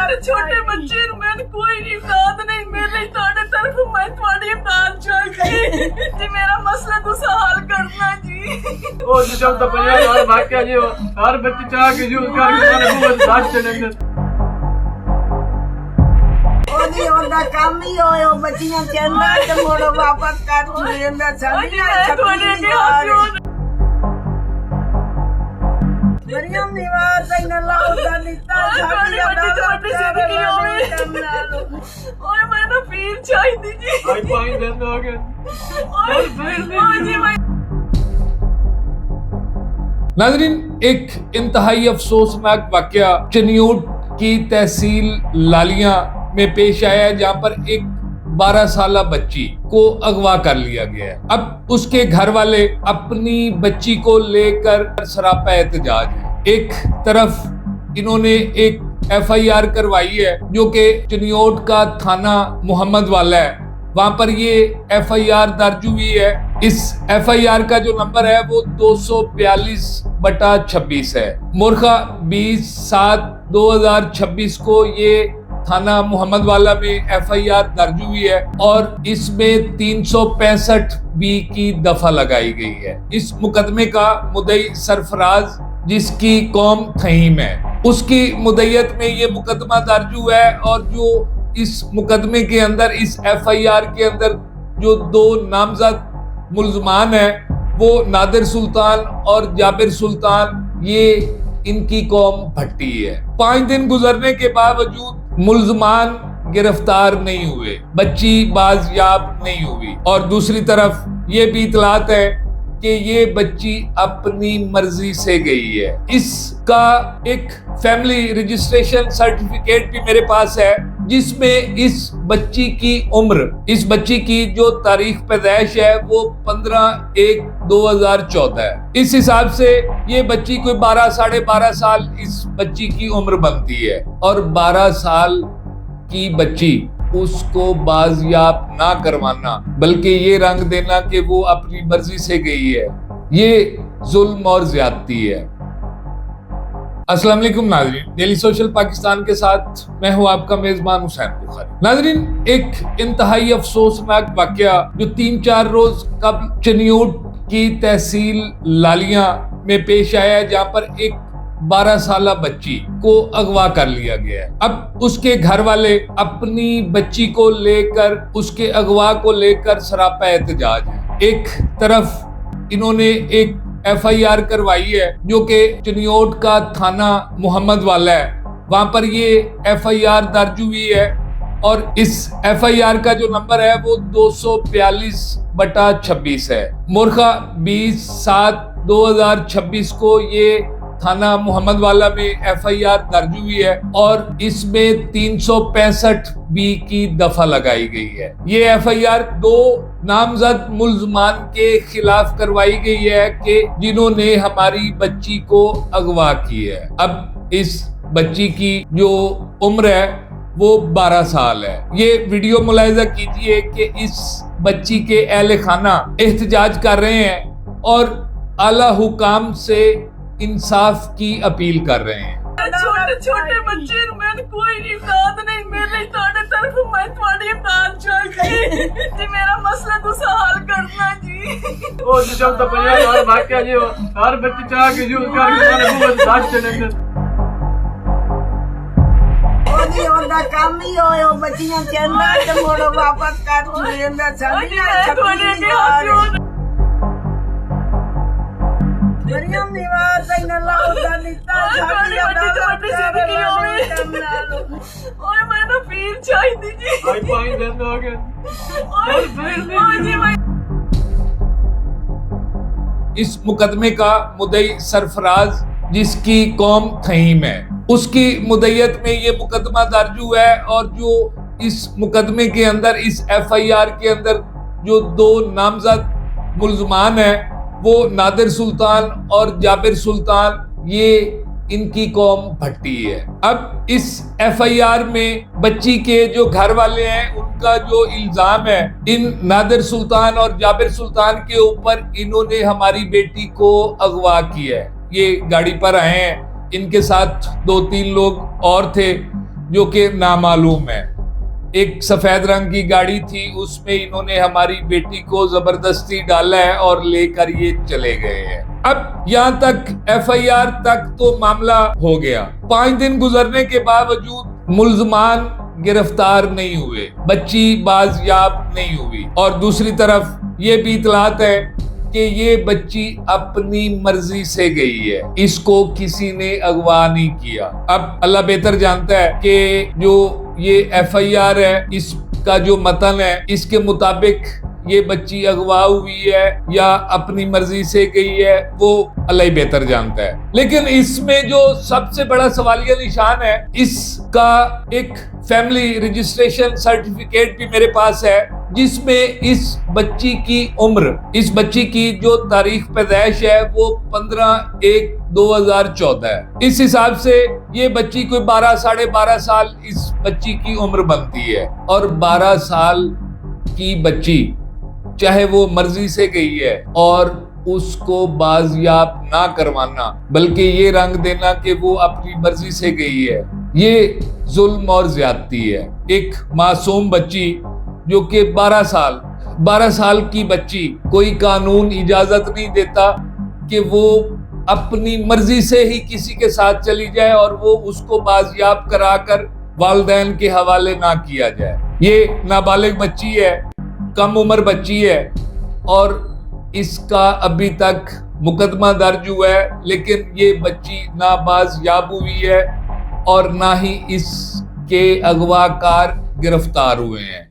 چھوٹے چھوٹے بچے میں کوئی امداد نہیں مل رہی تھوڑے طرف میں تھوڑی امداد چاہیے جی میرا مسئلہ دوسرا حل کرنا جی او جب تو پنجاب والے بھاگ کے جی ہر بچے چاہ کے جو کر کے سارے بہت ساتھ چلے گئے ਉਹਦੀ ਉਹਦਾ ਕੰਮ ਹੀ ਹੋਇਆ ਬੱਚੀਆਂ ਚੰਗਾ ਤੇ ਮੋੜੋ ਵਾਪਸ ਕਰ ਲੈਂਦਾ ਸਾਡੀਆਂ ਮਰੀਮ ਨਿਵਾਸ ਇਹਨਾਂ ਲਾਉਦਾ ਨਿੱਤਾ ਸਾਡੀਆਂ ਵੱਡੀ ਓਏ ਮੈਨੂੰ ਪੀਰ ਚਾਹੀਦੀ ਜੀ ਆਈ 5 ਦਿਨ ਹੋ ਗਏ ਓਏ ਜੀ नाज़रीन, एक इंतहाई अफसोसनाक वाक़या चनियोट की तहसील लालियां में पेश आया है, जहां पर एक 12 साला बच्ची को अगवा कर लिया गया है। अब उसके घर वाले अपनी बच्ची को लेकर सरापा एहतजाज है। एक तरफ इन्होंने एक FIR करवाई है जो कि चनियोट का थाना मोहम्मद वाला है, वहां पर ये FIR दर्ज हुई है। इस FIR का जो नंबर है वो 242/26 है। मुर्खा 20/7/2026 को ये थाना मोहम्मद वाला में FIR दर्ज हुई है और इसमें 365B की दफा लगाई गई है। इस मुकदमे का मुद्दई सरफराज जिसकी कौम थहीम है, उसकी मुद्दयत में ये मुकदमा दर्ज हुआ है और जो इस मुकदमे के अंदर इस FIR के अंदर जो 2 नामजद मुल्ज़मान हैं वो नादिर सुल्तान और जाबिर सुल्तान, ये इनकी कौम भट्टी है। 5 दिन गुजरने के बावजूद मुल्ज़मान गिरफ्तार नहीं हुए, बच्ची बाज़याब नहीं हुई और दूसरी तरफ ये भी इतलात है कि ये बच्ची अपनी मर्जी से गई है। इसका एक फैमिली रजिस्ट्रेशन सर्टिफिकेट भी मेरे पास है जिसमें इस बच्ची की उम्र, इस बच्ची की जो तारीख पैदाइश है वो 15/1/2014 है। इस हिसाब से ये बच्ची कोई 12 साढ़े 12 साल इस बच्ची की उम्र बनती है और 12 साल की बच्ची उसको बाजियाब ना करवाना बल्कि ये रंग देना कि वो अपनी मर्जी से गई है, ये जुल्म और ज्यादती है। अस्सलाम वालेकुम नाज़रीन, डेली सोशल पाकिस्तान के साथ मैं हूं आपका मेजबान हुसैन बुखारी। नाज़रीन, एक इंतहाई अफसोसनाक वाक़या जो 3-4 रोज कबल चनियोट की तहसील लालियां में पेश आया है, जहां पर एक 12 साला बच्ची को अगवा कर लिया गया है। अब उसके घर वाले अपनी बच्ची को लेकर, उसके अगवा को लेकर सरापा एहतजाज है। एक तरफ इन्होंने एक FIR करवाई है जो कि चनियोट का थाना मोहम्मद वाला है, वहां पर ये FIR दर्ज हुई है और इस FIR का जो नंबर है वो 242/26 है। मुर्खा 20/7/2026 को ये थाना मोहम्मद वाला में FIR दर्ज हुई है और इसमें 365B की दफा लगाई गई है। ये FIR 2 नामजद मुल्ज़मान के खिलाफ करवाई गई है कि जिन्होंने हमारी बच्ची को अगवा की है। अब इस बच्ची की जो उम्र है वो 12 साल है। ये वीडियो मुलाहिजा कीजिए कि इस बच्ची के अहले खाना एहतजाज कर रहे हैं और आला हुकाम से इंसाफ की अपील कर रहे हैं। छोटे छोटे बच्चे मैं कोई इमदाद नहीं मिल रही थोड़े तरफ मैं थोड़ी इमदाद चाहिए जी मेरा मसला दूसरा हल करना जी ओ जब तो पनजाब वाले भाग के जी हर बच्चे चाह के जो कर के सारे बहत साथ चले गए ਉਹਦੀ ਉਹਦਾ ਕੰਮ ਹੀ ਹੋਇਆ ਬੱਚੀਆਂ ਚੰਗਾ ਤੇ ਮੋੜੋ ਵਾਪਸ ਕਰ ਲੈਂਦਾ ਸਾਡੀਆਂ ਮਰੀਮ ਨਿਵਾਸ ਇਹਨਾਂ ਲਾਉਦਾ ਨਿੱਤਾ ਸਾਡੀਆਂ ਓਏ ਮੈਨੂੰ ਪੀਰ ਚਾਹੀਦੀ ਜੀ ਆਈ 5 ਦਿਨ ਹੋ ਗਏ ਓਏ ਜੀ इस मुकदमे का मुद्दई सरफराज जिसकी कौम थहीम है, उसकी मुद्दयत में ये मुकदमा दर्ज हुआ है और जो इस मुकदमे के अंदर, इस FIR के अंदर जो 2 नामजद मुल्ज़मान हैं वो नादिर सुल्तान और जाबिर सुल्तान, ये इनकी कौम भट्टी है। अब इस FIR में बच्ची के जो घर वाले हैं उनका जो इल्जाम है, इन नादिर सुल्तान और जाबिर सुल्तान के ऊपर इन्होंने हमारी बेटी को अगवा किया है। ये गाड़ी पर आए हैं, इनके साथ 2-3 लोग और थे जो कि नामालूम है। एक सफेद रंग की गाड़ी थी, उसमें इन्होंने हमारी बेटी को जबरदस्ती डाला है और लेकर ये चले गए हैं। अब यहाँ तक FIR तक तो मामला हो गया। 5 दिन गुजरने के बावजूद मुल्जमान गिरफ्तार नहीं हुए, बच्ची बाजियाब नहीं हुई, और दूसरी तरफ ये भी इतलात है कि ये बच्ची अपनी मर्जी से गई है, इसको किसी ने अगवा नहीं किया। अब अल्लाह बेहतर जानता है कि जो ये FIR है, इसका जो मतन है, इसके मुताबिक ये बच्ची अगवा हुई है या अपनी मर्जी से गई है, वो अल्लाह ही बेहतर जानता है। लेकिन इसमें जो सबसे बड़ा सवालिया निशान है, इसका एक फैमिली रजिस्ट्रेशन सर्टिफिकेट भी मेरे पास है, जिसमें इस बच्ची की उम्र, इस बच्ची की जो तारीख पैदाइश है वो 15/1/2014 है। इस हिसाब से ये बच्ची कोई 12 साढ़े 12 साल इस बच्ची की उम्र बनती है। और 12 साल की बच्ची, चाहे वो मर्जी से गई है, और उसको बाजियाब ना करवाना, बल्कि ये रंग देना कि वो अपनी मर्जी से गई है, ये जुल्म और ज्यादती है। एक मासूम बच्ची जो कि 12 साल की बच्ची, कोई कानून इजाजत नहीं देता कि वो अपनी मर्जी से ही किसी के साथ चली जाए और वो उसको बाजियाब कराकर वालिदैन के हवाले ना किया जाए। ये नाबालिग बच्ची है, कम उम्र बच्ची है, और इसका अभी तक मुकदमा दर्ज हुआ है, लेकिन ये बच्ची ना बाजियाब हुई है और ना ही इसके अगवाकार गिरफ्तार हुए हैं।